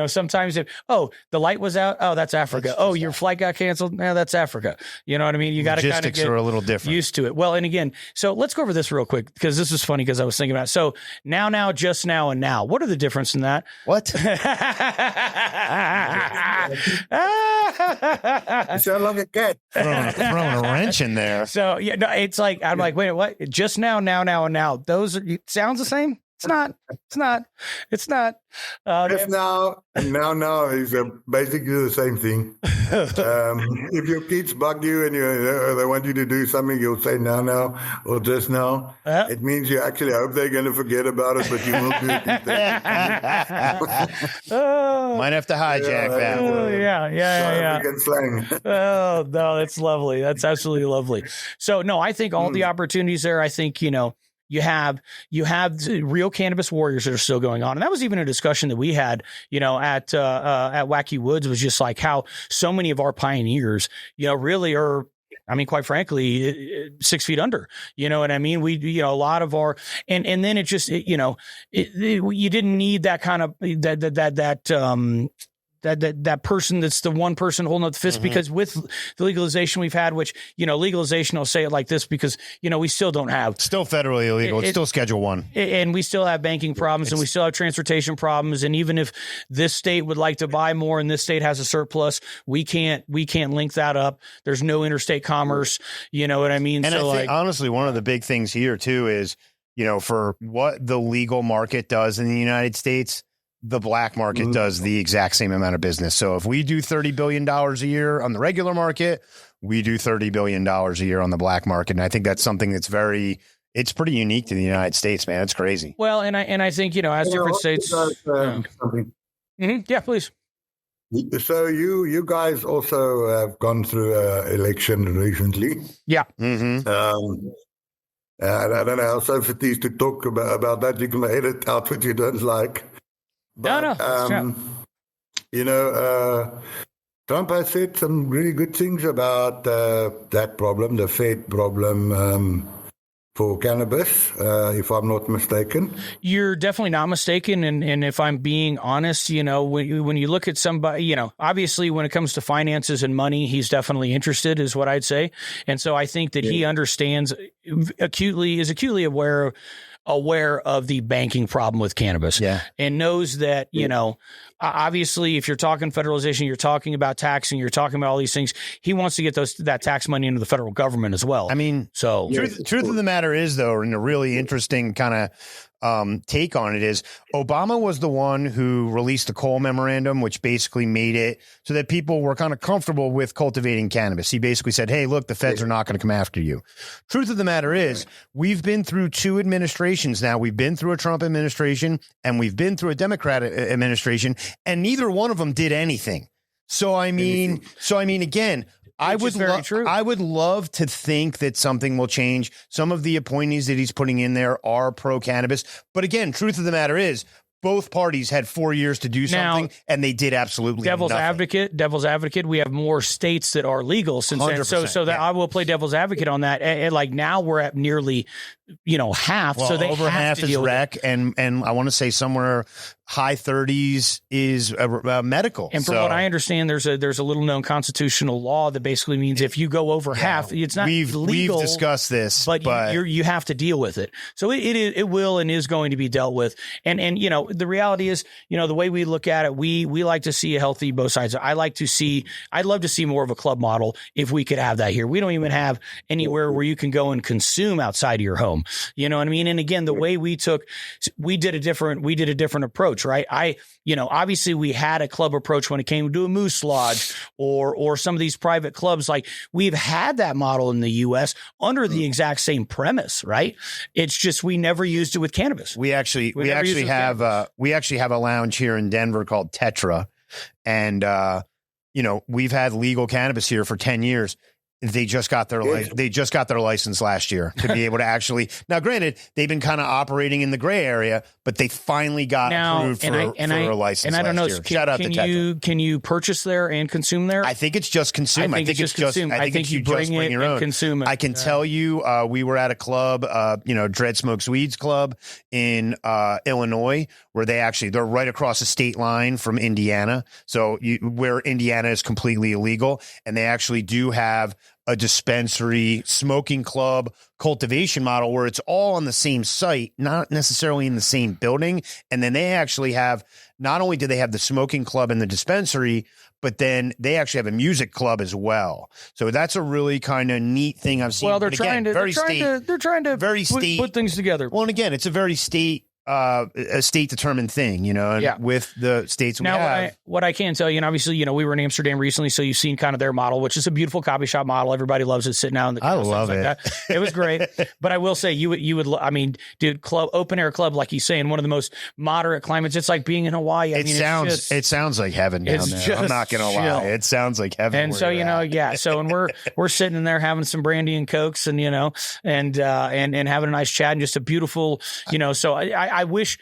Speaker 1: sometimes the light was out. Oh, that's Africa. Your flight got canceled. Yeah, that's Africa. You know what I mean? You got to kind of get
Speaker 2: are a little different,
Speaker 1: used to it. Well, and again, so let's go over this real quick, because this is funny, because I was thinking about it. So now, just now, and now. What are the difference in that?
Speaker 2: What?
Speaker 4: You sound like a cat.
Speaker 2: Throwing a wrench in there.
Speaker 1: So it's like, I'm like, wait, what? Just now, and now. Those sounds the same? It's not. Just
Speaker 4: now and now is basically the same thing. If your kids bug you and they want you to do something, you'll say now or just now. It means you actually hope they're going to forget about it, but you will do it.
Speaker 2: Might have to hijack that.
Speaker 1: Yeah.
Speaker 4: Slang.
Speaker 1: Oh no, that's lovely. That's absolutely lovely. So no, I think all the opportunities there. I think you have real cannabis warriors that are still going on. And that was even a discussion that we had, at Wacky Woods, was just like how so many of our pioneers, really are, I mean, quite frankly, 6 feet under, you know what I mean? We, a lot of our, and then it just, you didn't need that kind of, that person that's the one person holding up the fist, because with the legalization we've had, which, legalization, I'll say it like this, because, we still don't have.
Speaker 2: Still federally illegal. It's still Schedule 1.
Speaker 1: And we still have banking problems, and we still have transportation problems. And even if this state would like to buy more and this state has a surplus, we can't link that up. There's no interstate commerce. You know what I mean?
Speaker 2: And I think, honestly, one of the big things here too is, for what the legal market does in the United States, the black market does the exact same amount of business. So if we do $30 billion a year on the regular market, we do $30 billion a year on the black market. And I think that's something that's it's pretty unique to the United States, man. It's crazy.
Speaker 1: Well, and I think, as different states.
Speaker 4: Something.
Speaker 1: Yeah, please.
Speaker 4: So you guys also have gone through an election recently.
Speaker 1: Yeah.
Speaker 2: Mm-hmm.
Speaker 4: I don't know how safe it is to talk about that. You can edit out what you don't like. But, Trump has said some really good things about that problem, the Fed problem for cannabis, if I'm not mistaken.
Speaker 1: You're definitely not mistaken. And if I'm being honest, when you look at somebody, obviously when it comes to finances and money, he's definitely interested is what I'd say. And so I think that he understands is acutely aware of the banking problem with cannabis and knows that, obviously if you're talking federalization, you're talking about taxing, you're talking about all these things. He wants to get that tax money into the federal government as well.
Speaker 2: I mean,
Speaker 1: so
Speaker 2: truth of the matter is, though, and a really interesting kind of take on it is Obama was the one who released the Cole memorandum, which basically made it so that people were kind of comfortable with cultivating cannabis. He basically said, hey, look, the feds are not going to come after you. Truth of the matter is, we've been through 2 administrations now. We've been through a Trump administration and we've been through a Democrat administration, and neither one of them did anything. So, I mean, again, I would love to think that something will change. Some of the appointees that he's putting in there are pro-cannabis. But again, truth of the matter is, both parties had 4 years to do something, and they did absolutely
Speaker 1: devil's
Speaker 2: nothing.
Speaker 1: Devil's advocate. We have more states that are legal since then. So that I will play devil's advocate on that. And like now we're at nearly, half.
Speaker 2: Well,
Speaker 1: so they
Speaker 2: over half is rec, and I want to say somewhere high 30s is medical.
Speaker 1: And from what I understand, there's a little known constitutional law that basically means if you go over half, it's not legal.
Speaker 2: We've discussed this,
Speaker 1: but you have to deal with it. So it will and is going to be dealt with. And the reality is, the way we look at it, we like to see a healthy both sides. I'd love to see more of a club model if we could have that here. We don't even have anywhere where you can go and consume outside of your home. You know what I mean? And again, the way we did a different approach, right? Obviously we had a club approach when it came to a Moose Lodge or some of these private clubs. Like we've had that model in the US under the exact same premise, right? It's just, we never used it with cannabis.
Speaker 2: We actually have a lounge here in Denver called Tetra, and we've had legal cannabis here for 10 years. They just got their license last year to be able to actually. Now, granted, they've been kind of operating in the gray area, but they finally got approved for a license.
Speaker 1: And I don't know.
Speaker 2: Shout out to Tetra.
Speaker 1: Can you purchase there and consume there?
Speaker 2: I think it's just consume. I think it's just consume. I think you bring your own.
Speaker 1: Consume it.
Speaker 2: I can tell you, we were at a club, Dread Smokes Weeds Club in Illinois, where they're right across the state line from Indiana. So where Indiana is completely illegal, and they actually do have a dispensary, smoking club, cultivation model where it's all on the same site, not necessarily in the same building. And then they actually have, not only do they have the smoking club and the dispensary, but then they actually have a music club as well. So that's a really kind of neat thing I've seen.
Speaker 1: Well, they're trying to put things together.
Speaker 2: Well, and again, it's a very a state determined thing, with the states we have.
Speaker 1: What I can tell you, and obviously, we were in Amsterdam recently, so you've seen kind of their model, which is a beautiful coffee shop model. Everybody loves it, sitting out in the.
Speaker 2: I love it.
Speaker 1: Like it was great, but I will say you would. I mean, dude, open air club, like he's saying, one of the most moderate climates. It's like being in Hawaii.
Speaker 2: It sounds like heaven down there. I'm not gonna lie, it sounds like heaven.
Speaker 1: And so So and we're sitting in there having some brandy and cokes, and and having a nice chat, and just a beautiful, So I wish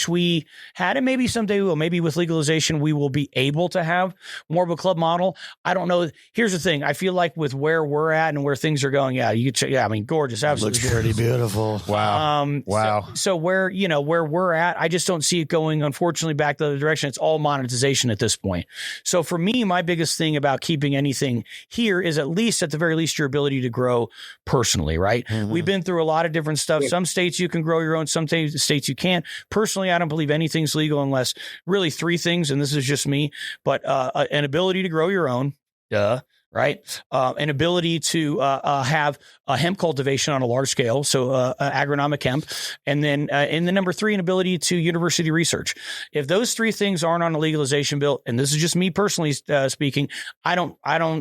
Speaker 1: we had it. Maybe someday we will. Maybe with legalization, we will be able to have more of a club model. I don't know. Here's the thing. I feel like with where we're at and where things are going, gorgeous. Absolutely.
Speaker 5: Looks pretty beautiful.
Speaker 2: Wow. Wow.
Speaker 1: So where we're at, I just don't see it going, unfortunately, back the other direction. It's all monetization at this point. So for me, my biggest thing about keeping anything here is at the very least, your ability to grow personally, right? Mm-hmm. We've been through a lot of different stuff. Some states you can grow your own, some states you can't. Personally, I don't believe anything's legal unless really 3 things, and this is just me, but an ability to grow your own, right? An ability to have a hemp cultivation on a large scale, so agronomic hemp, and then number 3, an ability to university research. If those 3 things aren't on a legalization bill, and this is just me personally speaking, I don't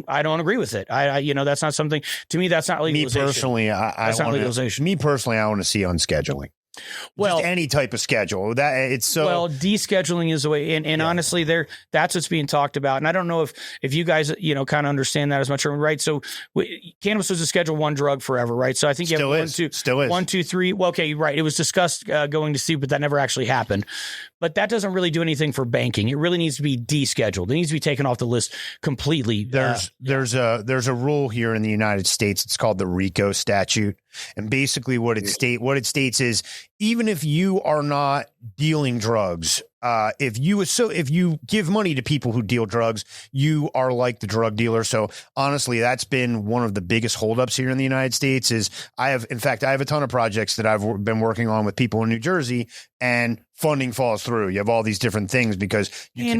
Speaker 1: agree with it. That's not something to me. That's not legalization.
Speaker 2: Me personally, I want to see on scheduling.
Speaker 1: Well,
Speaker 2: just any type of schedule. That it's so
Speaker 1: well, descheduling is the way, and honestly, that's what's being talked about. And I don't know if you guys kind of understand that as much, right? So cannabis was a Schedule 1 drug forever, right? So I think you
Speaker 2: still
Speaker 1: have
Speaker 2: is.
Speaker 1: 1, 2, 3. Well, okay, right. It was discussed going to see, but that never actually happened. But that doesn't really do anything for banking. It really needs to be descheduled. It needs to be taken off the list completely.
Speaker 2: There's a rule here in the United States. It's called the RICO statute, and basically what it states is, even if you are not dealing drugs, if you give money to people who deal drugs, you are like the drug dealer. So honestly, that's been one of the biggest holdups here in the United States. Is I have a ton of projects that I've been working on with people in New Jersey, and funding falls through. You have all these different things because you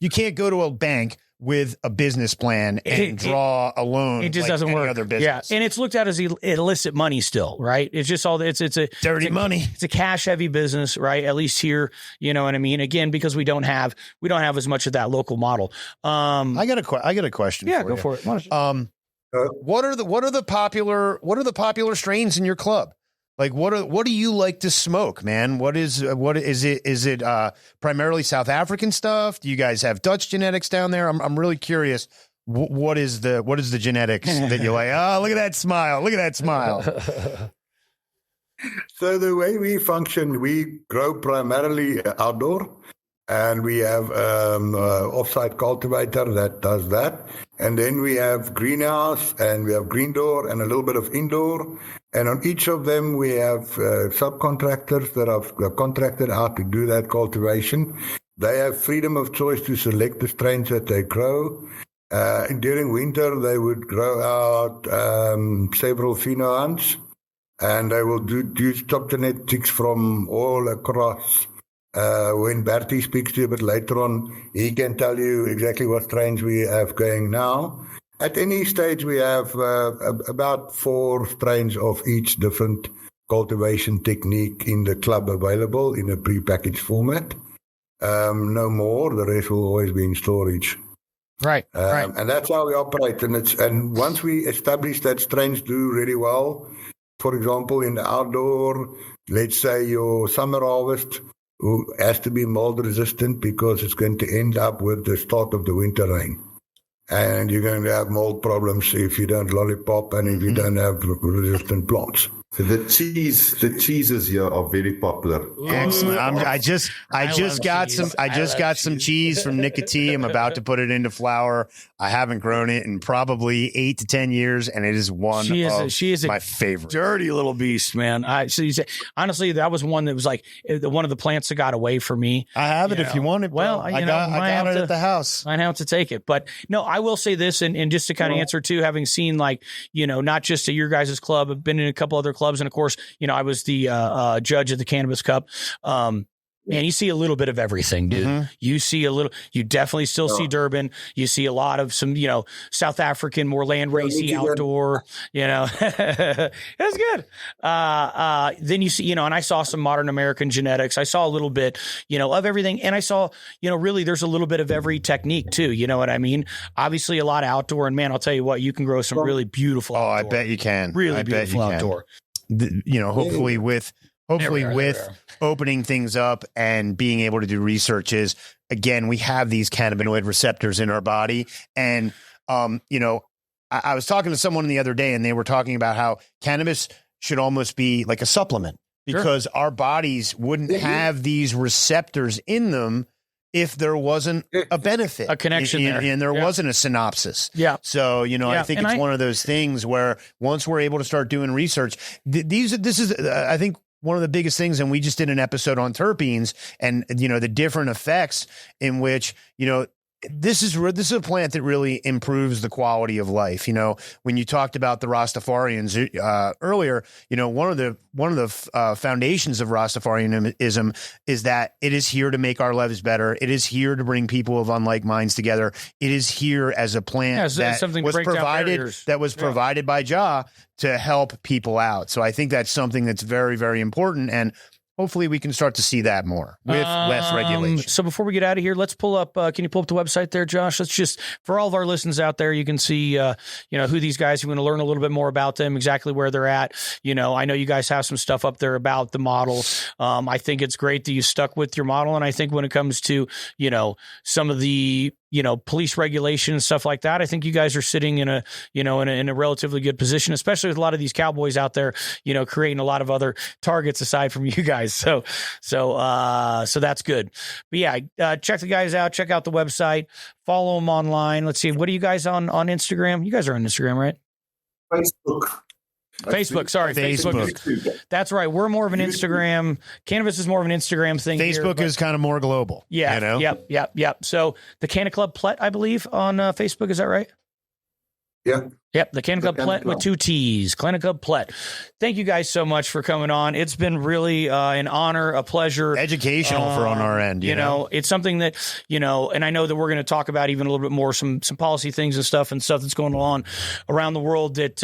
Speaker 2: can't go to a bank with a business plan and draw a loan.
Speaker 1: It just
Speaker 2: like
Speaker 1: doesn't
Speaker 2: any
Speaker 1: work.
Speaker 2: Other business.
Speaker 1: Yeah, and it's looked at as illicit money still, right? It's just all it's a
Speaker 2: dirty money.
Speaker 1: It's a cash heavy business, right? At least here, you know what I mean. Again, because we don't have as much of that local model.
Speaker 2: I got a question.
Speaker 1: Yeah,
Speaker 2: for
Speaker 1: go
Speaker 2: you.
Speaker 1: for it.
Speaker 2: What are the popular strains in your club? Like what do you like to smoke, man? What is it primarily South African stuff? Do you guys have Dutch genetics down there? I'm really curious. What is the genetics that you like? Oh, look at that smile. Look at that smile.
Speaker 4: So the way we function, we grow primarily outdoor, and we have off-site cultivator that does that. And then we have greenhouse, and we have green door, and a little bit of indoor. And on each of them, we have subcontractors that are contracted out to do that cultivation. They have freedom of choice to select the strains that they grow. During winter, they would grow out several phenohunts, and they will do top genetics from all across. When Bertie speaks to you a bit later on, he can tell you exactly what strains we have going now. At any stage, we have about 4 strains of each different cultivation technique in the club available in a prepackaged format. No more. The rest will always be in storage.
Speaker 1: Right.
Speaker 4: And that's how we operate. And once we establish that strains do really well, for example, in the outdoor, let's say your summer harvest has to be mold resistant because it's going to end up with the start of the winter rain. And you're going to have mold problems if you don't lollipop and if you don't have resistant plants.
Speaker 6: So the cheeses here are very popular.
Speaker 2: Excellent. I just got some cheese from Nicotine. I'm about to put it into flour. I haven't grown it in probably 8 to 10 years, and it is she is my favorite.
Speaker 1: Dirty little beast, man. Honestly, that was one that was like one of the plants that got away from me.
Speaker 2: I have it if you want it. Bro.
Speaker 1: Well, I got it
Speaker 2: at the house.
Speaker 1: I have to take it, but no, I will say this, and just to kind of answer too, having seen not just at your guys' club, I've been in a couple other clubs, and of course, I was the judge at the Cannabis Cup. Man, you see a little bit of everything, dude. Mm-hmm. You definitely still see Durban. You see a lot of some, South African, more land racy outdoor, That's good. Then you see, and I saw some modern American genetics. I saw a little bit, of everything. And I saw, really there's a little bit of every technique too. You know what I mean? Obviously a lot of outdoor, and man, I'll tell you what, you can grow some really beautiful outdoor.
Speaker 2: I bet you can.
Speaker 1: Really beautiful outdoor.
Speaker 2: Hopefully with opening things up and being able to do research is, again, we have these cannabinoid receptors in our body. And, I was talking to someone the other day, and they were talking about how cannabis should almost be like a supplement because our bodies wouldn't have these receptors in them if there wasn't a benefit,
Speaker 1: a connection there,
Speaker 2: and there wasn't a synopsis.
Speaker 1: Yeah.
Speaker 2: So, I think it's one of those things where once we're able to start doing research, this is, I think, one of the biggest things. And we just did an episode on terpenes and, the different effects in which, this is a plant that really improves the quality of life. When you talked about the Rastafarians earlier, one of the foundations of Rastafarianism is that it is here to make our lives better. It is here to bring people of unlike minds together. It is here as a plant that was provided by Jah to help people out. So I think that's something that's very, very important. And hopefully we can start to see that more with less regulation.
Speaker 1: So before we get out of here, let's pull up. Can you pull up the website there, Josh? Let's just, for all of our listeners out there, you can see, who these guys. You want to learn a little bit more about them, exactly where they're at. I know you guys have some stuff up there about the model. I think it's great that you stuck with your model, and I think when it comes to, some of the police regulation and stuff like that, I think you guys are sitting in a relatively good position, especially with a lot of these cowboys out there, creating a lot of other targets aside from you guys. So that's good. But yeah, check the guys out. Check out the website. Follow them online. Let's see. What are you guys on Instagram? You guys are on Instagram, right? Facebook. Sorry. Facebook. That's right. We're more of an Instagram. Cannabis is more of an Instagram thing.
Speaker 2: Facebook is kind of more global.
Speaker 1: Yeah. Yep. So the Canna Club Plet, I believe, on Facebook. Is that right?
Speaker 4: Yeah.
Speaker 1: Yep, the Canna Club Plet with 2 T's. Canna Club Plet. Thank you guys so much for coming on. It's been really an honor, a pleasure.
Speaker 2: Educational on our end. You know,
Speaker 1: it's something that, and I know that we're going to talk about even a little bit more, some policy things and stuff that's going on around the world that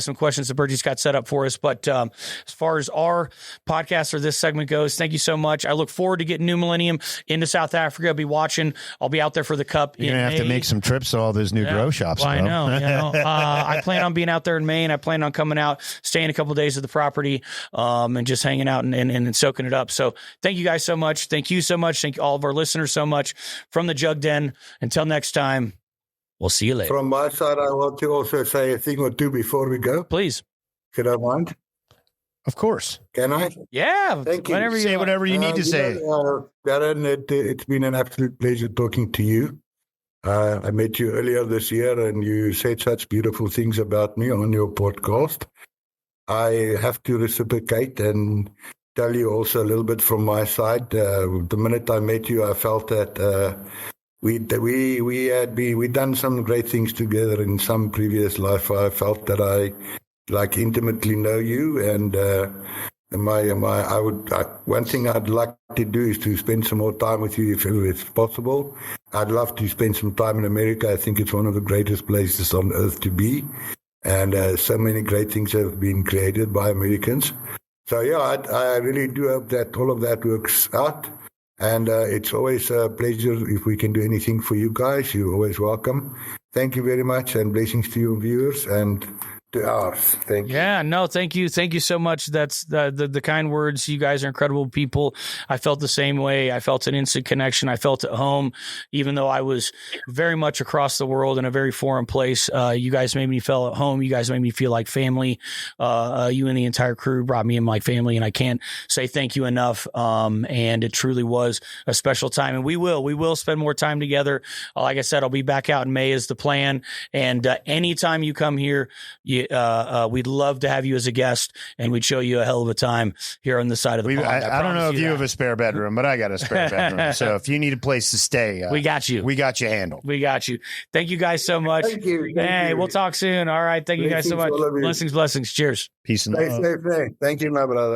Speaker 1: some questions that Bertie's got set up for us. But as far as our podcast or this segment goes, thank you so much. I look forward to getting New Millennium into South Africa. I'll be watching. I'll be out there for the Cup.
Speaker 2: You're going to have to make some trips to all those new grow shops.
Speaker 1: Well, I know. I plan on being out there in May, and I plan on coming out, staying a couple of days at the property, and just hanging out and soaking it up. So thank you guys so much. Thank you so much. Thank all of our listeners so much from the Jug Den. Until next time, we'll see you later.
Speaker 4: From my side, I want to also say a thing or two before we go.
Speaker 1: Please.
Speaker 4: If you don't mind.
Speaker 2: Of course.
Speaker 4: Can I?
Speaker 1: Yeah.
Speaker 4: Thank you.
Speaker 2: Say whatever you need to say.
Speaker 4: Darren, it's been an absolute pleasure talking to you. I met you earlier this year, and you said such beautiful things about me on your podcast. I have to reciprocate and tell you also a little bit from my side. The minute I met you, I felt that we'd done some great things together in some previous life. I felt that I intimately know you, and one thing I'd like to do is to spend some more time with you if it's possible. I'd love to spend some time in America. I think it's one of the greatest places on earth to be. And so many great things have been created by Americans. So, yeah, I really do hope that all of that works out. And it's always a pleasure if we can do anything for you guys. You're always welcome. Thank you very much, and blessings to your viewers and to ours. Thank you.
Speaker 1: Yeah, no, thank you. Thank you so much. That's the kind words. You guys are incredible people. I felt the same way. I felt an instant connection. I felt at home, even though I was very much across the world in a very foreign place. You guys made me feel at home. You guys made me feel like family. You and the entire crew brought me in like family, and I can't say thank you enough. And it truly was a special time, and we will spend more time together. Like I said, I'll be back out in May is the plan. And anytime you come here, we'd love to have you as a guest, and we'd show you a hell of a time here on the side of the pond.
Speaker 2: I don't know if you have a spare bedroom, but I got a spare bedroom. So if you need a place to stay,
Speaker 1: we got you.
Speaker 2: We got you handled.
Speaker 1: We got you. Thank you guys so much.
Speaker 4: Thank you.
Speaker 1: We'll talk soon. All right. Thank you guys so much. Blessings. Cheers.
Speaker 2: Peace and love.
Speaker 4: Stay safe. Thank you, my brother.